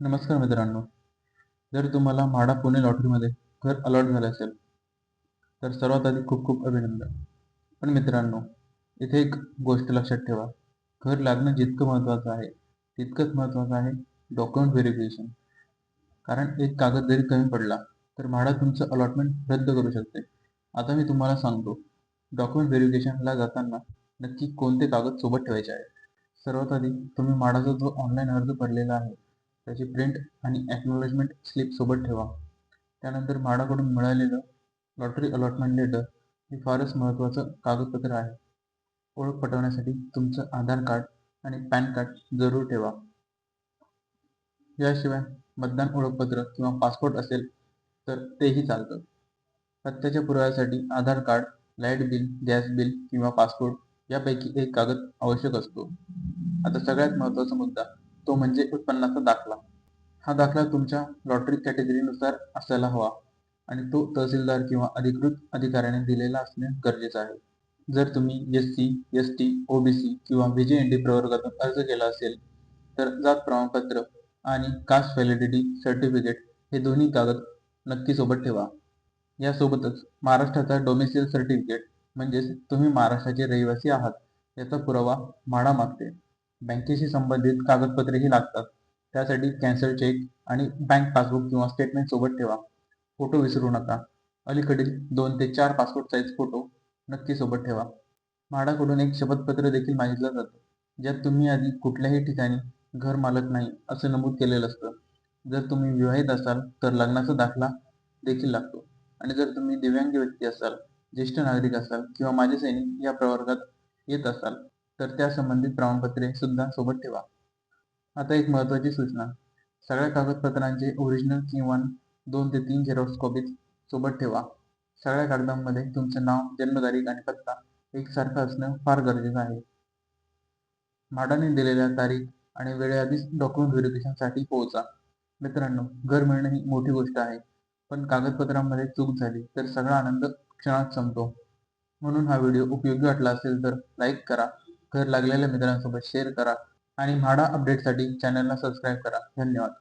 नमस्कार मित्रांनो. जर तुम्हाला म्हाडा पुणे लॉटरीमध्ये घर अलॉट झाले असेल, तर सर्वात आधी खूप खूप अभिनंदन. पण मित्रांनो, इथे एक गोष्ट लक्षात ठेवा. घर लागणं जितकं महत्त्वाचं आहे, तितकंच महत्त्वाचं आहे डॉक्युमेंट व्हेरिफिकेशन. कारण एक कागद जरी कमी पडला, तर म्हाडा तुमचं अलॉटमेंट रद्द करू शकते. आता मी तुम्हाला सांगतो, डॉक्युमेंट व्हेरिफिकेशनला जाताना नक्की कोणते कागद सोबत ठेवायचे आहे. सर्वात आधी तुम्ही म्हाडाचा जो ऑनलाईन अर्ज भरलेला आहे, त्याची प्रिंट आणि ॲक्नॉलेजमेंट स्लिप सोबत ठेवा. त्यानंतर म्हाडाकडून मिळालेलं लॉटरी अलॉटमेंट लेटर हे फारच महत्त्वाचं कागदपत्र आहे. ओळख पटवण्यासाठी तुमचं आधार कार्ड आणि पॅन कार्ड जरूर ठेवा. याशिवाय मतदान ओळखपत्र किंवा पासपोर्ट असेल तर तेही चालतं. पत्त्याच्या पुराव्यासाठी Aadhaar card, light bill, gas bill किंवा पासपोर्ट यापैकी एक कागद आवश्यक असतो. आता सगळ्यात महत्त्वाचा मुद्दा तो म्हणजे उत्पन्नाचा दाखला. हा दाखला तुमच्या लॉटरी कॅटेगरीनुसार असायला हवा आणि तो तहसीलदार किंवा अधिकृत अधिकाऱ्याने दिलेला असणे गरजेचं आहे. जर तुम्ही एस-सी, एस-टी, ओ-बी-सी किंवा व्ही-जे-एन-डी प्रवर्गातून अर्ज केला असेल, तर जात प्रमाणपत्र आणि कास्ट व्हॅलिडिटी सर्टिफिकेट हे दोन्ही कागद नक्की सोबत ठेवा. यासोबतच महाराष्ट्राचा डोमेसाईल सर्टिफिकेट म्हणजेच तुम्ही महाराष्ट्राचे रहिवासी आहात याचा पुरावा म्हाडा मागते. बँकेशी संबंधित कागदपत्रेही लागतात. त्यासाठी कॅन्सल चेक आणि बँक पासबुक किंवा स्टेटमेंट सोबत ठेवा. फोटो विसरू नका. अलीकडील 2 ते 4 पासपोर्ट साईज फोटो नक्की सोबत ठेवा. म्हाडाकडून एक शपथपत्र देखील मागितलं जातं, ज्यात तुम्ही आधी कुठल्याही ठिकाणी घर मालक नाही असं नमूद केलेलं असतं. जर तुम्ही विवाहित असाल तर लग्नाचा दाखला देखील लागतो आणि जर तुम्ही दिव्यांग व्यक्ती असाल, ज्येष्ठ नागरिक असाल किंवा माजी सैनिक या प्रवर्गात येत असाल, तर त्या संबंधित प्रमाणपत्रे सुद्धा सोबत ठेवा. आता एक महत्त्वाची सूचना. सगळ्या कागदपत्रांचे ओरिजिनल किंवा 2 ते 3 झेरॉक्स कॉपीज सोबत ठेवा. सगळ्या कागदांमध्ये तुमचं नाव, जन्मतारीख आणि पत्ता एकसारखा असणं फार गरजेचं आहे. म्हाडाने दिलेल्या तारीख आणि वेळेआधीच डॉक्युमेंट व्हेरिफिकेशनसाठी पोहोचा. मित्रांनो, घर मिळणं ही मोठी गोष्ट आहे, पण कागदपत्रांमध्ये चूक झाली तर सगळा आनंद क्षणात संपतो. म्हणून हा व्हिडिओ उपयोगी वाटला असेल तर लाईक करा, घर लागलेल्या मित्रांसोबत शेअर करा आणि म्हाडा अपडेटसाठी चॅनलला सबस्क्राईब करा. धन्यवाद.